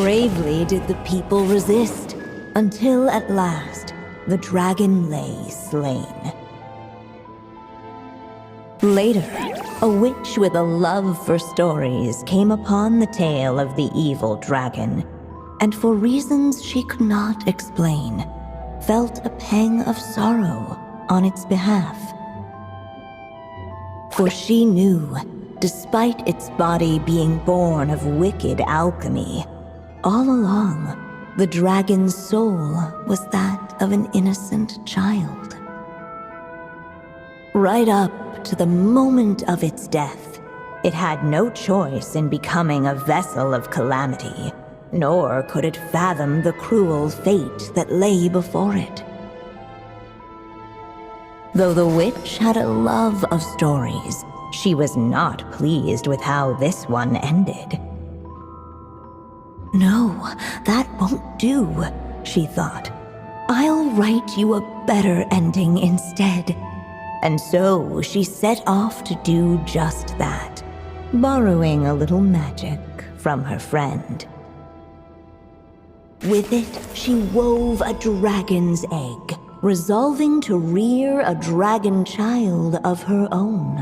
Bravely did the people resist, until at last the dragon lay slain. Later, a witch with a love for stories came upon the tale of the evil dragon, and for reasons she could not explain, felt a pang of sorrow on its behalf. For she knew, despite its body being born of wicked alchemy, all along, the dragon's soul was that of an innocent child. Right up to the moment of its death, it had no choice in becoming a vessel of calamity, nor could it fathom the cruel fate that lay before it. Though the witch had a love of stories, she was not pleased with how this one ended. No, that won't do, she thought. I'll write you a better ending instead. And so she set off to do just that, borrowing a little magic from her friend. With it, she wove a dragon's egg, resolving to rear a dragon child of her own.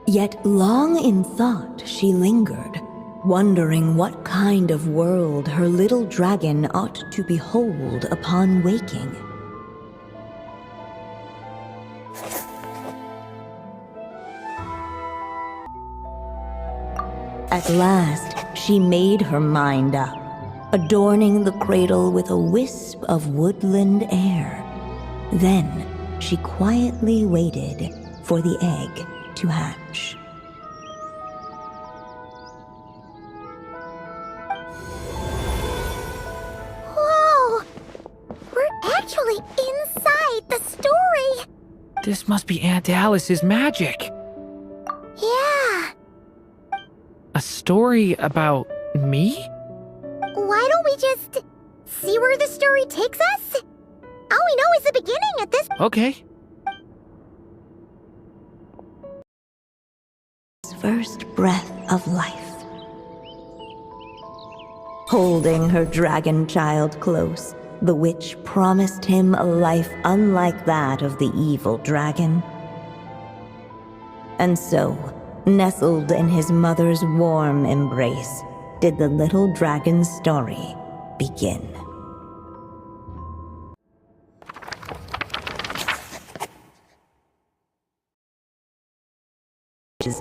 Yet long in thought she lingered, wondering what kind of world her little dragon ought to behold upon waking. At last, she made her mind up, adorning the cradle with a wisp of woodland air. Then, she quietly waited for the egg to hatch. Whoa! We're actually inside the story! This must be Aunt Alice's magic. Yeah. A story about me? Why don't we just see where the story takes us? All we know is the beginning at this. Okay. First breath of life. Holding her dragon child close, the witch promised him a life unlike that of the evil dragon. And so, nestled in his mother's warm embrace, did the little dragon's story begin.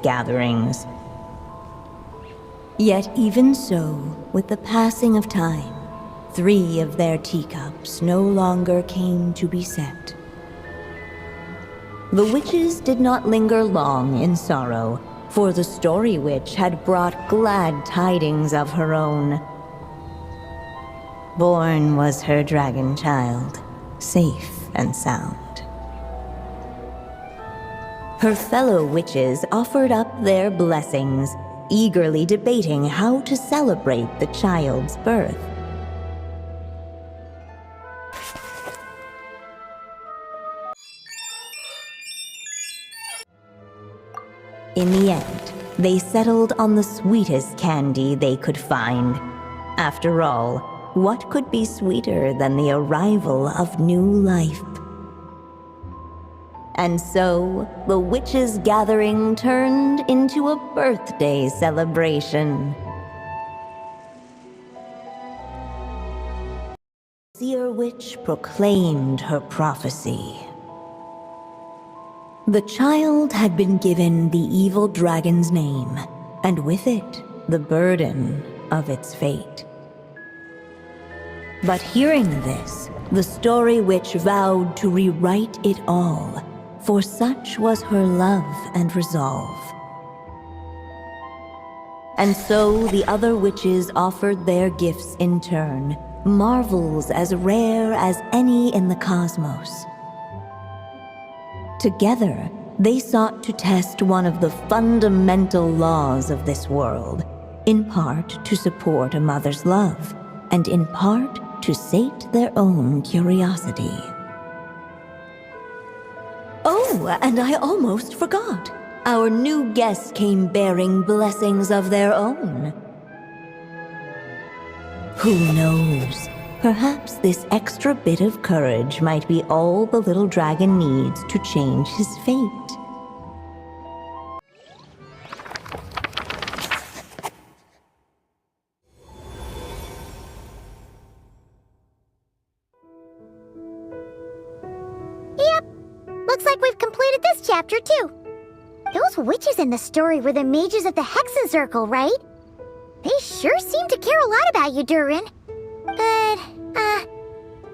Gatherings. Yet even so, with the passing of time, 3 of their teacups no longer came to be set. The witches did not linger long in sorrow, for the story witch had brought glad tidings of her own. Born was her dragon child, safe and sound. Her fellow witches offered up their blessings, eagerly debating how to celebrate the child's birth. In the end, they settled on the sweetest candy they could find. After all, what could be sweeter than the arrival of new life? And so, the witches' gathering turned into a birthday celebration. The seer witch proclaimed her prophecy. The child had been given the evil dragon's name, and with it, the burden of its fate. But hearing this, the story witch vowed to rewrite it all, for such was her love and resolve. And so the other witches offered their gifts in turn, marvels as rare as any in the cosmos. Together, they sought to test one of the fundamental laws of this world, in part to support a mother's love, and in part to sate their own curiosity. Oh, and I almost forgot. Our new guests came bearing blessings of their own. Who knows? Perhaps this extra bit of courage might be all the little dragon needs to change his fate. Yep, looks like we've completed this chapter too. Those witches in the story were the mages of the Hexen Circle, right? They sure seem to care a lot about you, Durin. But,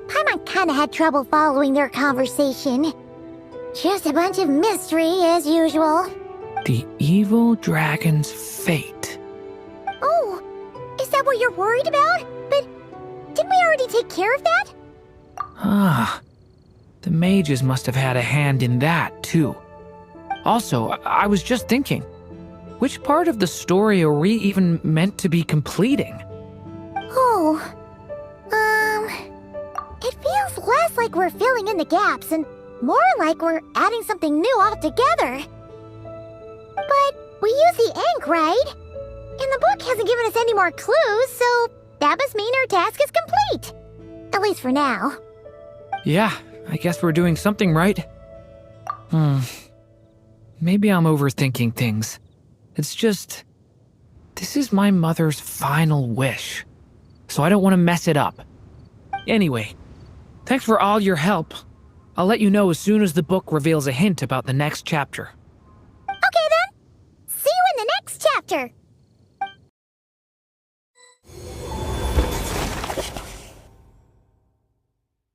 Paimon kinda had trouble following their conversation. Just a bunch of mystery, as usual. The evil dragon's fate. Oh, is that what you're worried about? But didn't we already take care of that? Ah, the mages must have had a hand in that, too. Also, I was just thinking, which part of the story are we even meant to be completing? Oh, it feels less like we're filling in the gaps and more like we're adding something new altogether. But we use the ink, right? And the book hasn't given us any more clues, so that must mean our task is complete. At least for now. Yeah, I guess we're doing something right. Maybe I'm overthinking things. It's just, this is my mother's final wish, so I don't want to mess it up. Anyway, thanks for all your help. I'll let you know as soon as the book reveals a hint about the next chapter. Okay then. See you in the next chapter.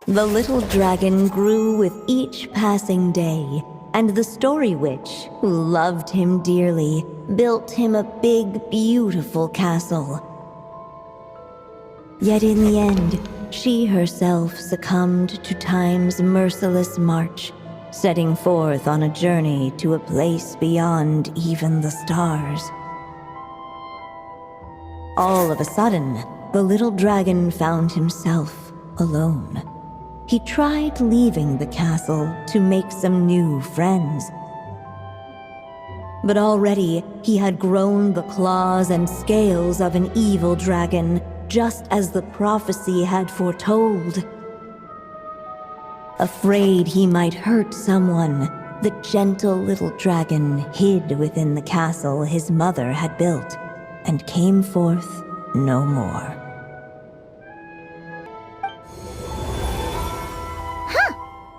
The little dragon grew with each passing day, and the story witch, who loved him dearly, built him a big, beautiful castle. Yet in the end, she herself succumbed to time's merciless march, setting forth on a journey to a place beyond even the stars. All of a sudden, the little dragon found himself alone. He tried leaving the castle to make some new friends. But already he had grown the claws and scales of an evil dragon, just as the prophecy had foretold. Afraid he might hurt someone, the gentle little dragon hid within the castle his mother had built and came forth no more.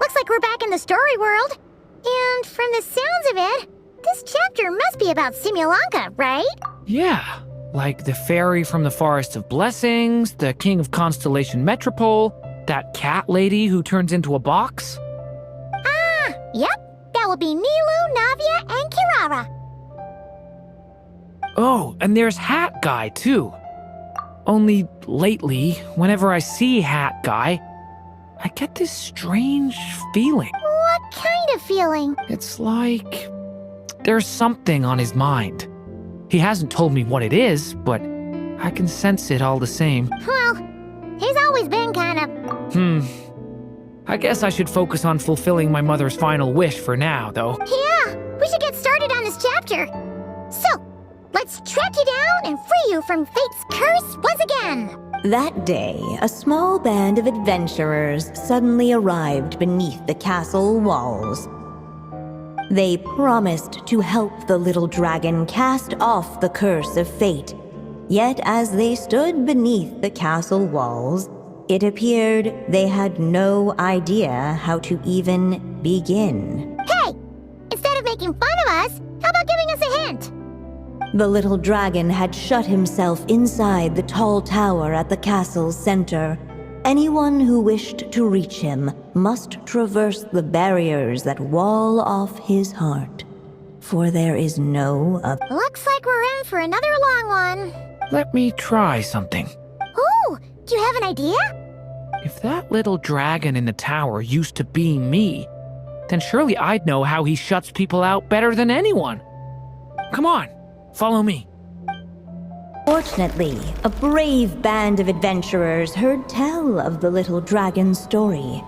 Looks like we're back in the story world. And from the sounds of it, this chapter must be about Simulanka, right? Yeah, like the fairy from the Forest of Blessings, the king of Constellation Metropole, that cat lady who turns into a box. Ah, yep. That will be Nilu, Navia, and Kirara. Oh, and there's Hat Guy, too. Only lately, whenever I see Hat Guy, I get this strange feeling. What kind of feeling? It's like there's something on his mind. He hasn't told me what it is, but I can sense it all the same. Well, he's always been kind of... I guess I should focus on fulfilling my mother's final wish for now, though. Yeah, we should get started on this chapter. So, let's track you down and free you from fate's curse once again. That day, a small band of adventurers suddenly arrived beneath the castle walls. They promised to help the little dragon cast off the curse of fate. Yet as they stood beneath the castle walls, it appeared they had no idea how to even begin. Hey! Instead of making fun of us, how about giving us a hint? The little dragon had shut himself inside the tall tower at the castle's center. Anyone who wished to reach him must traverse the barriers that wall off his heart, for there is no other. Looks like we're in for another long one. Let me try something. Ooh, do you have an idea? If that little dragon in the tower used to be me, then surely I'd know how he shuts people out better than anyone. Come on, follow me. Fortunately, a brave band of adventurers heard tell of the little dragon's story.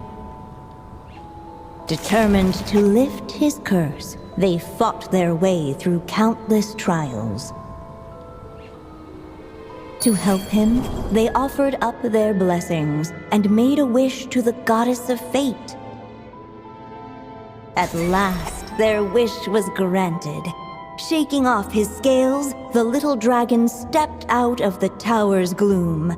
Determined to lift his curse, they fought their way through countless trials. To help him, they offered up their blessings and made a wish to the goddess of fate. At last, their wish was granted. Shaking off his scales, the little dragon stepped out of the tower's gloom.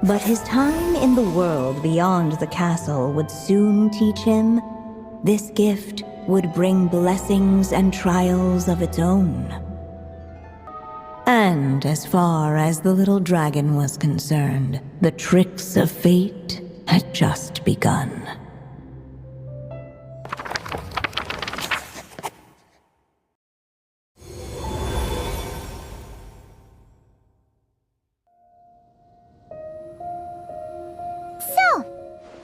But his time in the world beyond the castle would soon teach him this gift would bring blessings and trials of its own. And as far as the little dragon was concerned, the tricks of fate had just begun. So,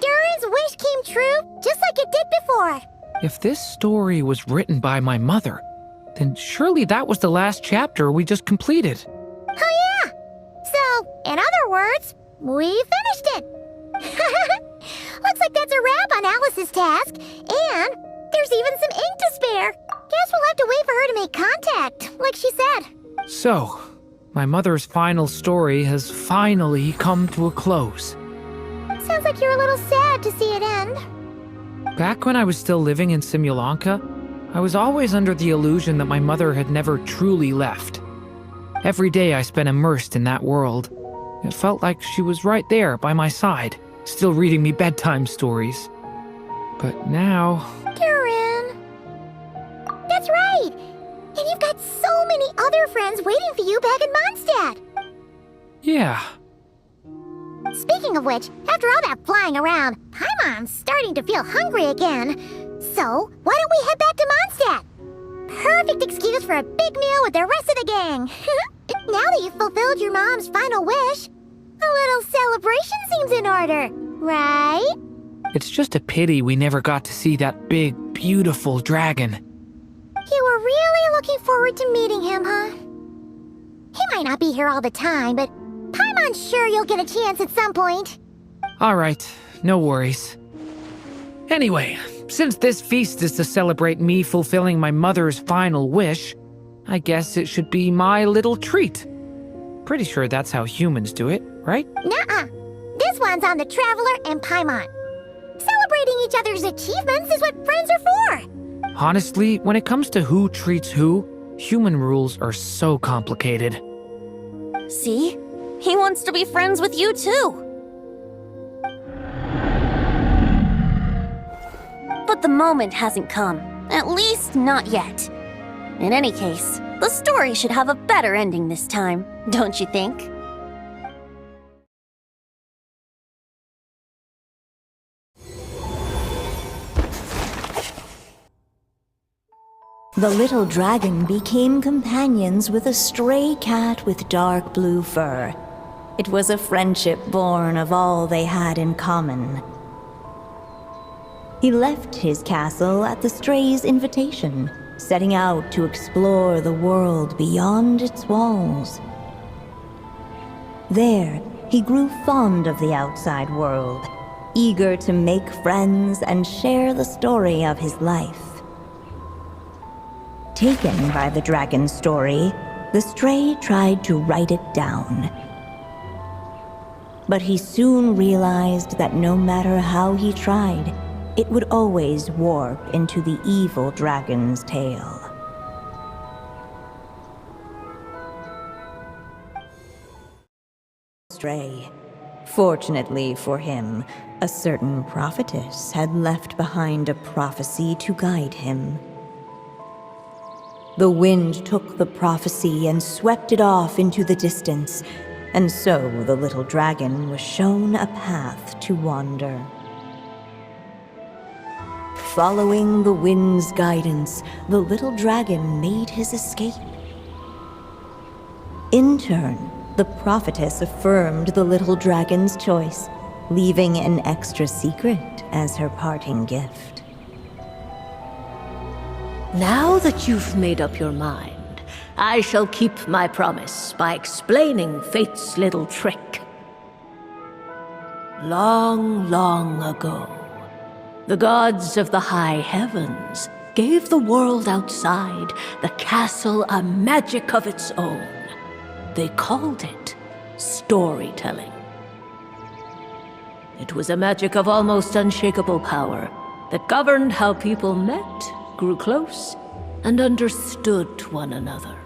Durin's wish came true just like it did before. If this story was written by my mother, then surely that was the last chapter we just completed. Oh yeah! So, in other words, we finished it! Looks like that's a wrap on Alice's task, and there's even some ink to spare. Guess we'll have to wait for her to make contact, like she said. So, my mother's final story has finally come to a close. Sounds like you're a little sad to see it end. Back when I was still living in Simulanka, I was always under the illusion that my mother had never truly left. Every day I spent immersed in that world. It felt like she was right there by my side, still reading me bedtime stories. But now... Durin! That's right! And you've got so many other friends waiting for you back in Mondstadt! Yeah. Speaking of which, after all that flying around, Paimon's starting to feel hungry again. So, why don't we head back to Mondstadt? Perfect excuse for a big meal with the rest of the gang. Now that you've fulfilled your mom's final wish, a little celebration seems in order, right? It's just a pity we never got to see that big, beautiful dragon. You were really looking forward to meeting him, huh? He might not be here all the time, but Paimon's sure you'll get a chance at some point. Alright, no worries. Anyway, since this feast is to celebrate me fulfilling my mother's final wish, I guess it should be my little treat. Pretty sure that's how humans do it, right? Nuh-uh. This one's on the Traveler and Paimon. Celebrating each other's achievements is what friends are for. Honestly, when it comes to who treats who, human rules are so complicated. See? He wants to be friends with you too. But the moment hasn't come. At least not yet. In any case, the story should have a better ending this time, don't you think? The little dragon became companions with a stray cat with dark blue fur. It was a friendship born of all they had in common. He left his castle at the stray's invitation, setting out to explore the world beyond its walls. There, he grew fond of the outside world, eager to make friends and share the story of his life. Taken by the dragon's story, the stray tried to write it down. But he soon realized that no matter how he tried, it would always warp into the evil dragon's tale. Stray. Fortunately for him, a certain prophetess had left behind a prophecy to guide him. The wind took the prophecy and swept it off into the distance, and so the little dragon was shown a path to wander. Following the wind's guidance, the little dragon made his escape. In turn, the prophetess affirmed the little dragon's choice, leaving an extra secret as her parting gift. Now that you've made up your mind, I shall keep my promise by explaining Fate's little trick. Long, long ago, the gods of the high heavens gave the world outside the castle a magic of its own. they called it storytelling. It was a magic of almost unshakable power that governed how people met, grew close, and understood one another.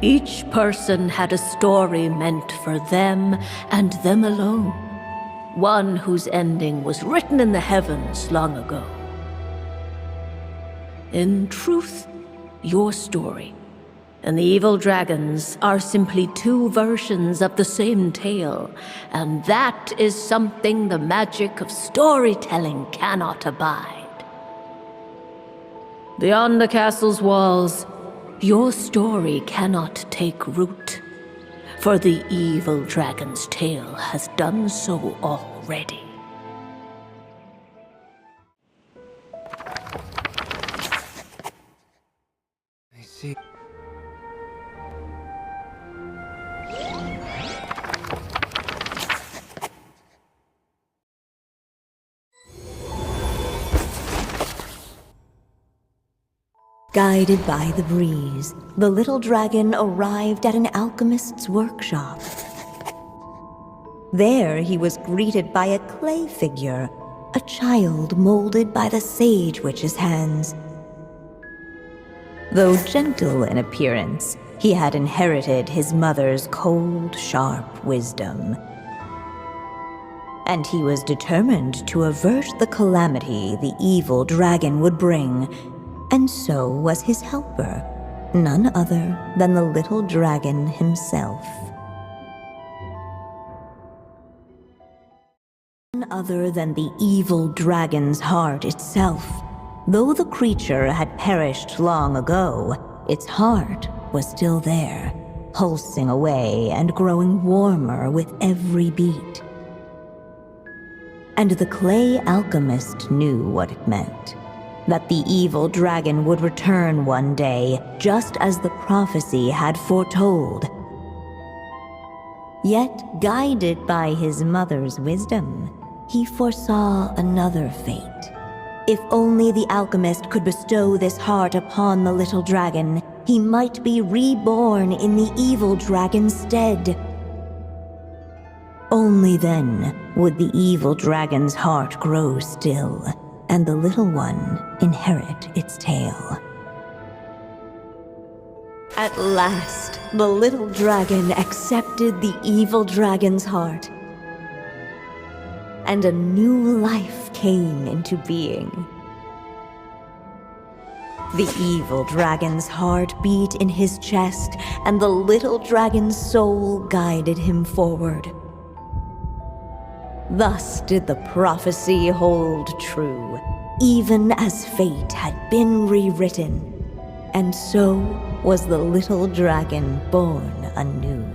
Each person had a story meant for them and them alone, one whose ending was written in the heavens long ago. In truth, your story and the evil dragons are simply two versions of the same tale, and that is something the magic of storytelling cannot abide. Beyond the castle's walls, your story cannot take root, for the evil dragon's tale has done so already. I see. Guided by the breeze, the little dragon arrived at an alchemist's workshop. There he was greeted by a clay figure, a child molded by the sage witch's hands. Though gentle in appearance, he had inherited his mother's cold, sharp wisdom. And he was determined to avert the calamity the evil dragon would bring, and so was his helper, none other than the little dragon himself. None other than the evil dragon's heart itself. Though the creature had perished long ago, its heart was still there, pulsing away and growing warmer with every beat. And the clay alchemist knew what it meant. That the evil dragon would return one day, just as the prophecy had foretold. Yet, guided by his mother's wisdom, he foresaw another fate. If only the alchemist could bestow this heart upon the little dragon, he might be reborn in the evil dragon's stead. Only then would the evil dragon's heart grow still, and the little one inherit its tale. At last, the little dragon accepted the evil dragon's heart, and a new life came into being. The evil dragon's heart beat in his chest, and the little dragon's soul guided him forward. Thus did the prophecy hold true, even as fate had been rewritten, and so was the little dragon born anew.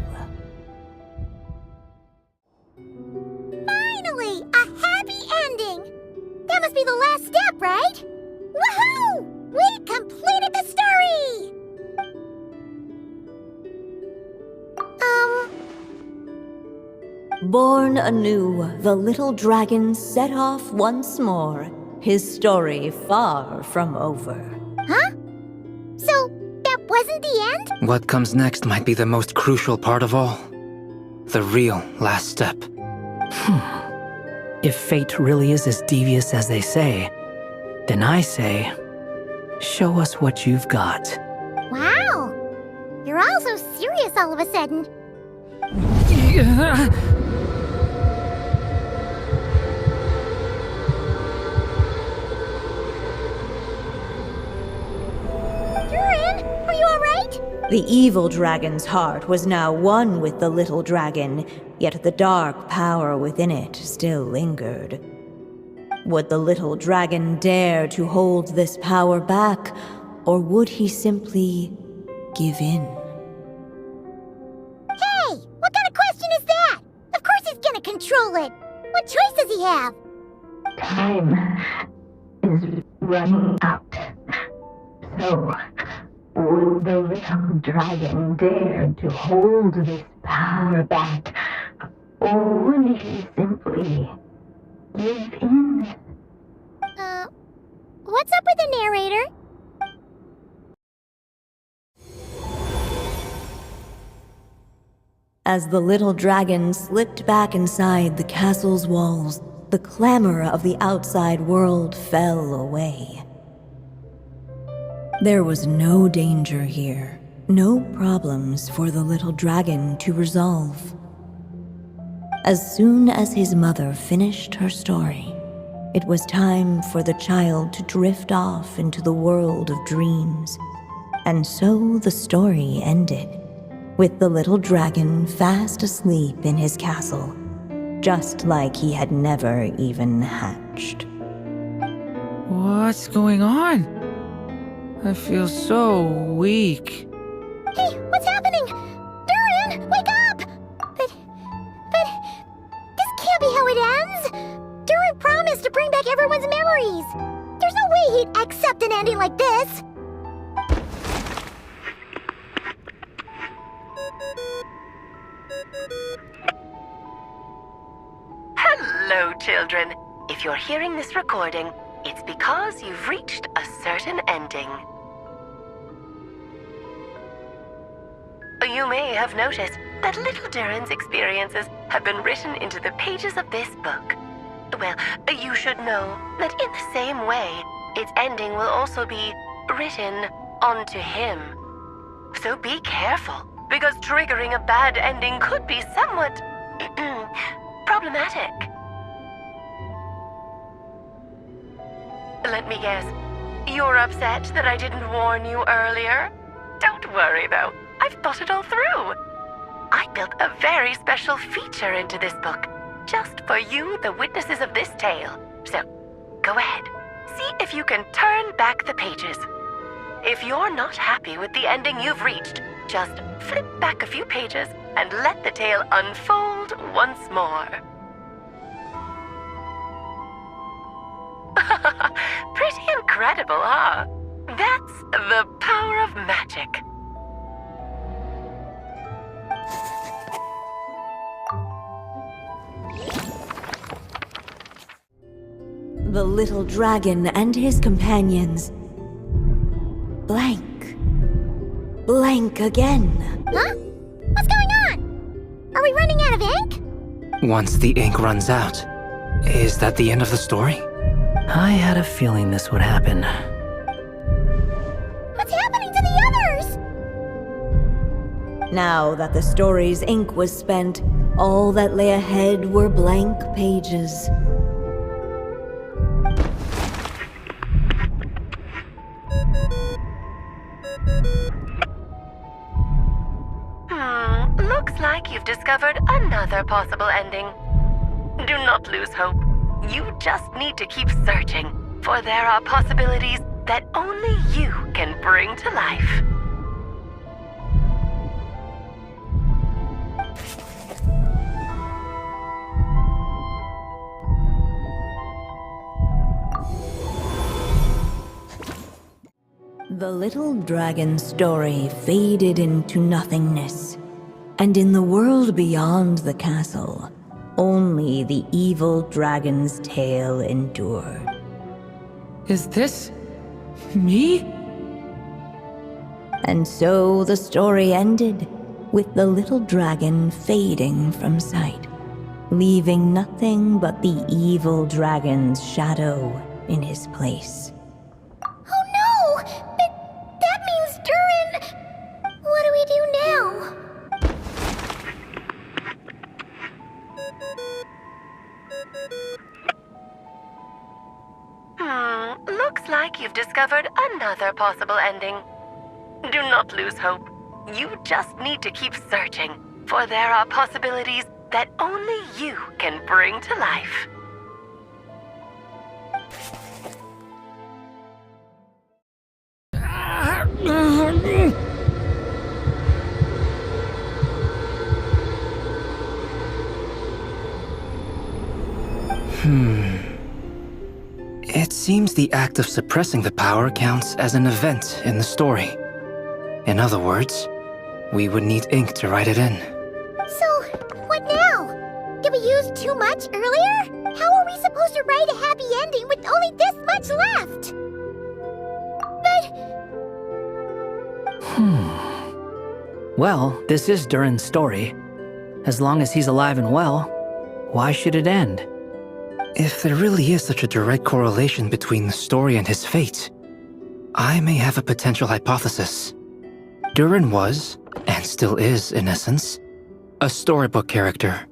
Finally! A happy ending! That must be the last step, right? Woohoo! We completed the story! Born anew, the little dragon set off once more, his story far from over. Huh? So, that wasn't the end? What comes next might be the most crucial part of all. The real last step. If fate really is as devious as they say, then I say, show us what you've got. Wow! You're all so serious all of a sudden. Durin, are you alright? The evil dragon's heart was now one with the little dragon, yet the dark power within it still lingered. Would the little dragon dare to hold this power back, or would he simply give in? Hey, what kind of question is that? Of course he's gonna control it. What choice does he have? Time is running out. So, will the little dragon dare to hold this power back? Or will he simply give in? What's up with the narrator? As the little dragon slipped back inside the castle's walls, the clamor of the outside world fell away. There was no danger here, no problems for the little dragon to resolve. As soon as his mother finished her story, it was time for the child to drift off into the world of dreams. And so the story ended, with the little dragon fast asleep in his castle, just like he had never even hatched. What's going on? I feel so weak. Hey, what's happening? Durin, wake up! But this can't be how it ends. Durin promised to bring back everyone's memories. There's no way he'd accept an ending like this. Hello, children. If you're hearing this recording, it's because you've reached a certain ending. You may have noticed that little Durin's experiences have been written into the pages of this book. Well, you should know that in the same way, its ending will also be written onto him. So be careful, because triggering a bad ending could be somewhat problematic. Let me guess, you're upset that I didn't warn you earlier? Don't worry though, I've thought it all through. I built a very special feature into this book, just for you, the witnesses of this tale. So, go ahead, see if you can turn back the pages. If you're not happy with the ending you've reached, just flip back a few pages and let the tale unfold once more. Pretty incredible, huh? That's the power of magic. The little dragon and his companions blank again. Huh? What's going on? Are we running out of ink? Once the ink runs out, is that the end of the story? I had a feeling this would happen. What's happening to the others? Now that the story's ink was spent, all that lay ahead were blank pages. Looks like you've discovered another possible ending. Do not lose hope. You just need to keep searching, for there are possibilities that only you can bring to life. The little dragon's story faded into nothingness, and in the world beyond the castle, only the evil dragon's tale endured. Is this me? And so the story ended, with the little dragon fading from sight, leaving nothing but the evil dragon's shadow in his place. Oh no! But that means Durin... What do we do now? Looks like you've discovered another possible ending. Do not lose hope. You just need to keep searching, for there are possibilities that only you can bring to life. It seems the act of suppressing the power counts as an event in the story. In other words, we would need ink to write it in. So, what now? Did we use too much earlier? How are we supposed to write a happy ending with only this much left? But... Well, this is Durin's story. As long as he's alive and well, why should it end? If there really is such a direct correlation between the story and his fate, I may have a potential hypothesis. Durin was, and still is in essence, a storybook character,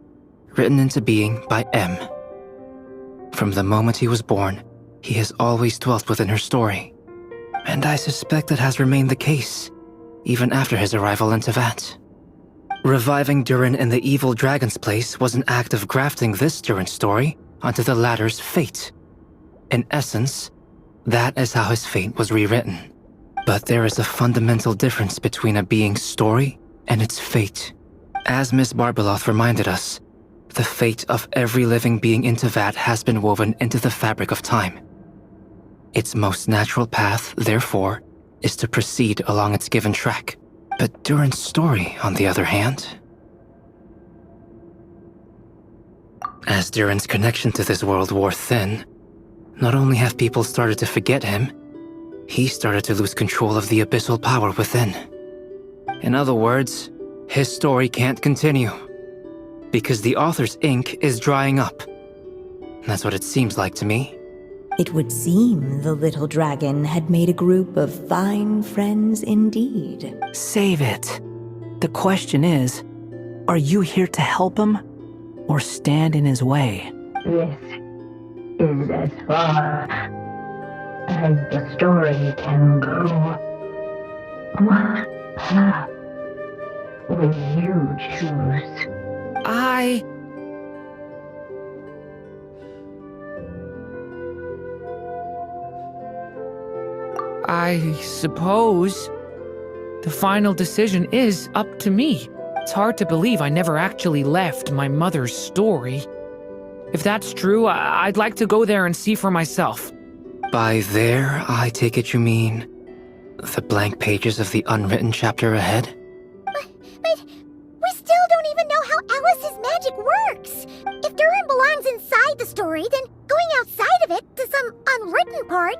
written into being by M. From the moment he was born, he has always dwelt within her story. And I suspect that has remained the case, even after his arrival in Tevat. Reviving Durin in the evil dragon's place was an act of grafting this Durin story onto the latter's fate. In essence, that is how his fate was rewritten. But there is a fundamental difference between a being's story and its fate. As Miss Barbeloth reminded us, the fate of every living being in Tevat has been woven into the fabric of time. Its most natural path, therefore, is to proceed along its given track. But Durin's story, on the other hand... As Durin's connection to this world wore thin, not only have people started to forget him, he started to lose control of the abyssal power within. In other words, his story can't continue, because the author's ink is drying up. That's what it seems like to me. It would seem the little dragon had made a group of fine friends indeed. Save it. The question is, are you here to help him, or stand in his way? This is as far as the story can go. What path will you choose? I suppose the final decision is up to me. It's hard to believe I never actually left my mother's story. If that's true, I'd like to go there and see for myself. By there, I take it you mean the blank pages of the unwritten chapter ahead? But we still don't even know how Alice's magic works. If Durin belongs inside the story, then going outside of it to some unwritten part,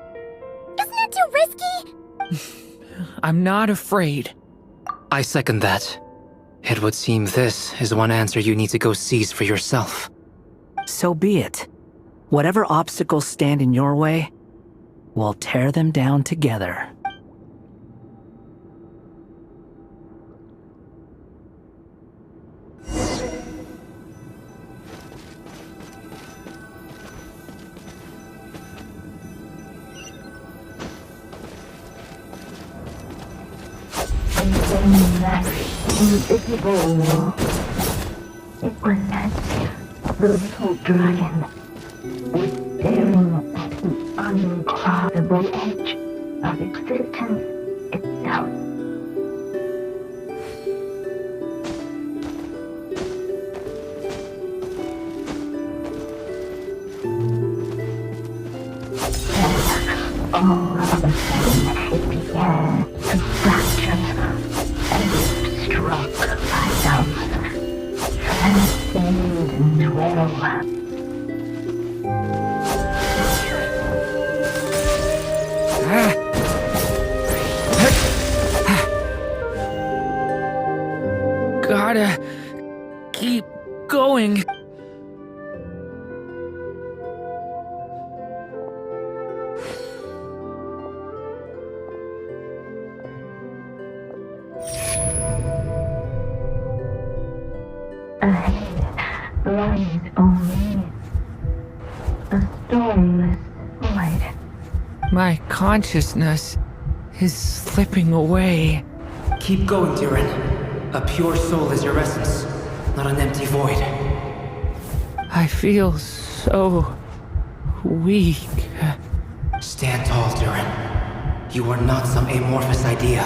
isn't it too risky? I'm not afraid. I second that. It would seem this is one answer you need to go seize for yourself. So be it. Whatever obstacles stand in your way, we'll tear them down together. That invisible. It was as the little dragon was staring at the uncrossable edge of existence itself. Then, all of a sudden, it began to fracture. Struck by some transcendent will. Gotta keep going. Ahead lies only a stormless void. My consciousness is slipping away. Keep going, Durin. A pure soul is your essence, not an empty void. I feel so weak. Stand tall, Durin. You are not some amorphous idea.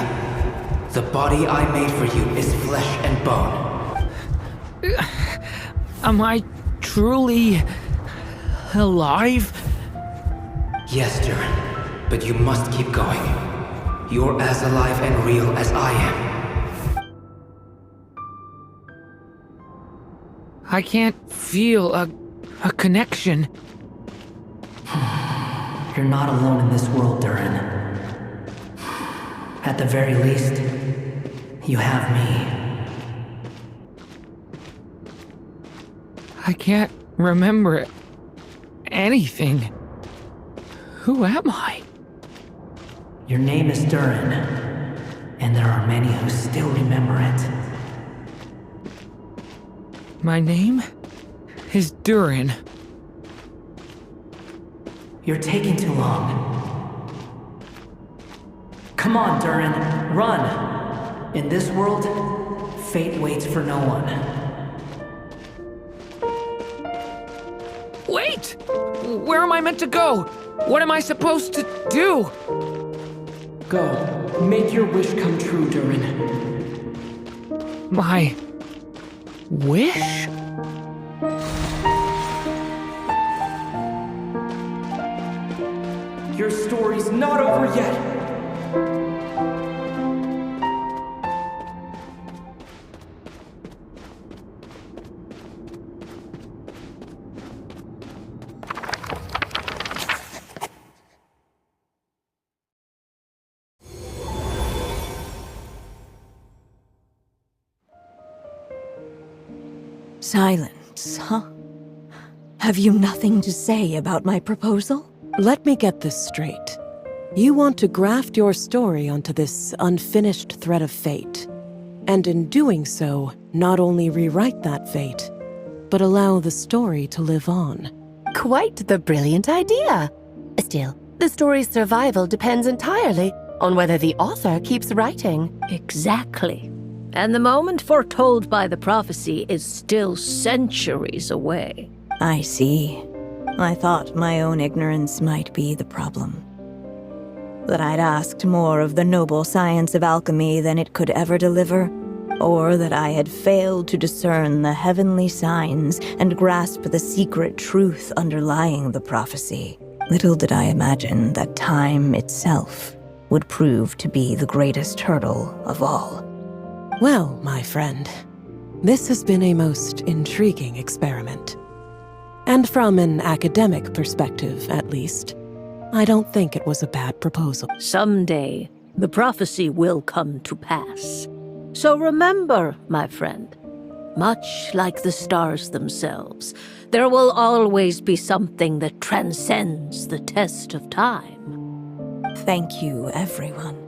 The body I made for you is flesh and bone. Am I truly alive? Yes, Durin, but you must keep going. You're as alive and real as I am. I can't feel a connection. You're not alone in this world, Durin. At the very least, you have me. I can't remember anything. Who am I? Your name is Durin, and there are many who still remember it. My name is Durin. You're taking too long. Come on, Durin, run! In this world, fate waits for no one. Wait! Where am I meant to go? What am I supposed to do? Go. Make your wish come true, Durin. My wish? Your story's not over yet! Silence, huh? Have you nothing to say about my proposal? Let me get this straight. You want to graft your story onto this unfinished thread of fate, and in doing so, not only rewrite that fate, but allow the story to live on. Quite the brilliant idea. Still, the story's survival depends entirely on whether the author keeps writing. Exactly. And the moment foretold by the prophecy is still centuries away. I see. I thought my own ignorance might be the problem. That I'd asked more of the noble science of alchemy than it could ever deliver, or that I had failed to discern the heavenly signs and grasp the secret truth underlying the prophecy. Little did I imagine that time itself would prove to be the greatest hurdle of all. Well, my friend, this has been a most intriguing experiment. And from an academic perspective, at least, I don't think it was a bad proposal. Someday, the prophecy will come to pass. So remember, my friend, much like the stars themselves, there will always be something that transcends the test of time. Thank you, everyone.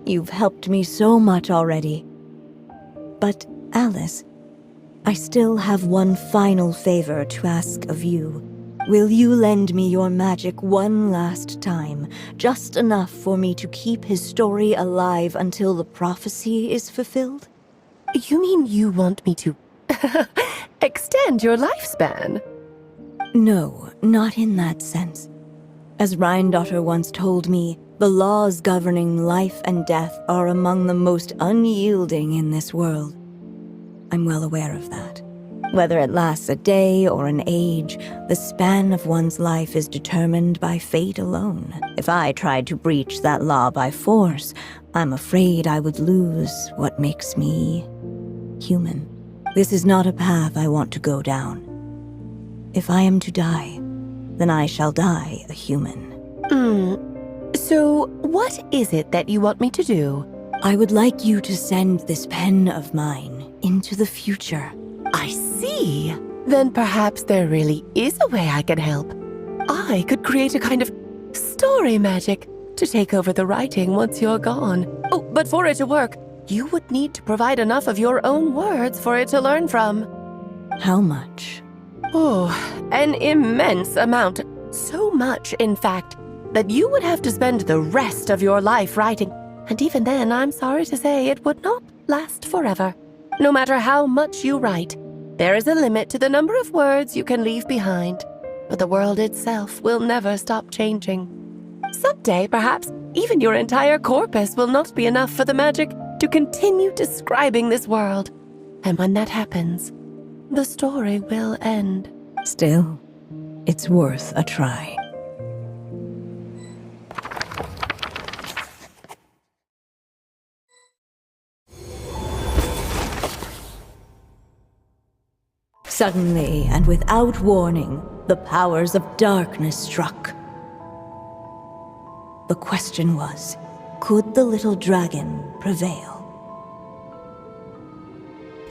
You've helped me so much already. But, Alice, I still have one final favor to ask of you. Will you lend me your magic one last time, just enough for me to keep his story alive until the prophecy is fulfilled? You mean you want me to extend your lifespan? No, not in that sense. As Rheindotter once told me, the laws governing life and death are among the most unyielding in this world. I'm well aware of that. Whether it lasts a day or an age, the span of one's life is determined by fate alone. If I tried to breach that law by force, I'm afraid I would lose what makes me human. This is not a path I want to go down. If I am to die, then I shall die a human. So, what is it that you want me to do? I would like you to send this pen of mine into the future. I see. Then perhaps there really is a way I can help. I could create a kind of story magic to take over the writing once you're gone. Oh, but for it to work, you would need to provide enough of your own words for it to learn from. How much? Oh, an immense amount. So much, in fact, that you would have to spend the rest of your life writing. And even then, I'm sorry to say, it would not last forever. No matter how much you write, there is a limit to the number of words you can leave behind. But the world itself will never stop changing. Someday, perhaps, even your entire corpus will not be enough for the magic to continue describing this world. And when that happens, the story will end. Still, it's worth a try. Suddenly, and without warning, the powers of darkness struck. The question was, could the little dragon prevail?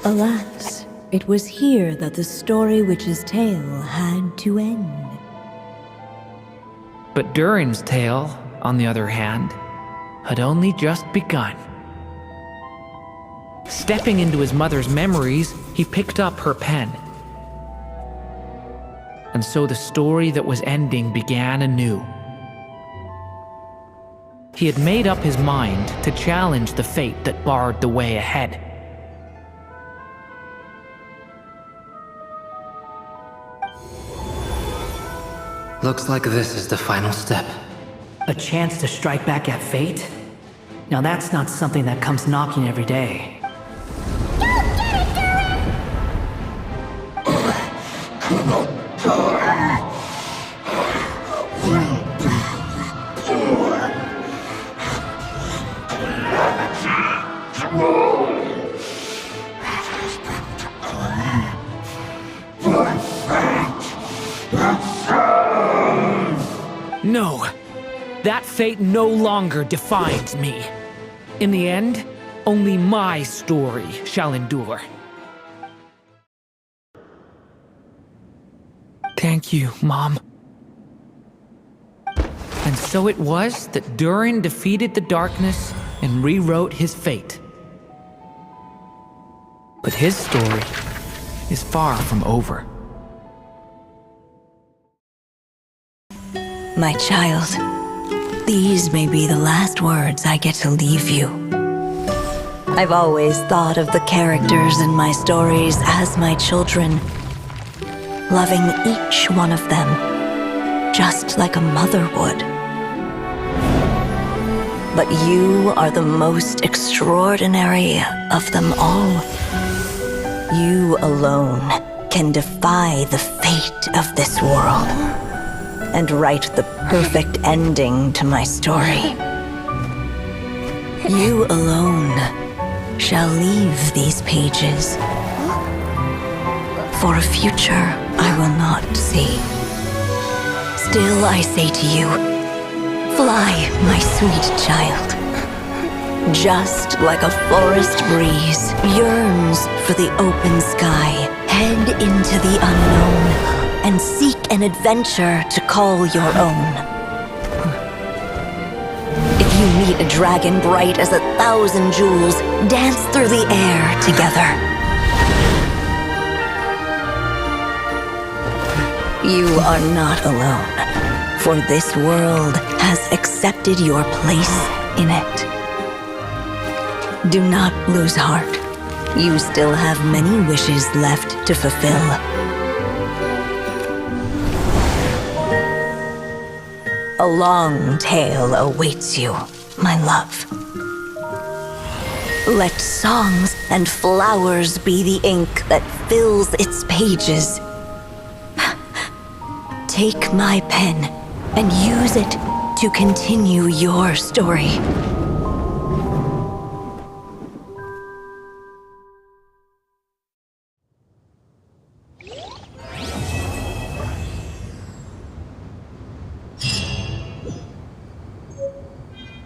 Alas, It was here that the story witch's tale had to end. But Durin's tale, on the other hand, had only just begun. Stepping into his mother's memories, he picked up her pen. And so the story that was ending began anew. He had made up his mind to challenge the fate that barred the way ahead. Looks like this is the final step. A chance to strike back at fate? Now that's not something that comes knocking every day. No, that fate no longer defines me. In the end, only my story shall endure. Thank you, Mom. And so it was that Durin defeated the darkness and rewrote his fate. But his story is far from over. My child, these may be the last words I get to leave you. I've always thought of the characters in my stories as my children, loving each one of them, just like a mother would. But you are the most extraordinary of them all. You alone can defy the fate of this world and write the perfect ending to my story. You alone shall leave these pages for a future I will not see. Still I say to you, fly, my sweet child. Just like a forest breeze yearns for the open sky, head into the unknown and seek an adventure to call your own. If you meet a dragon bright as 1,000 jewels, dance through the air together. You are not alone, for this world has accepted your place in it. Do not lose heart. You still have many wishes left to fulfill. A long tale awaits you, my love. Let songs and flowers be the ink that fills its pages. Take my pen and use it to continue your story.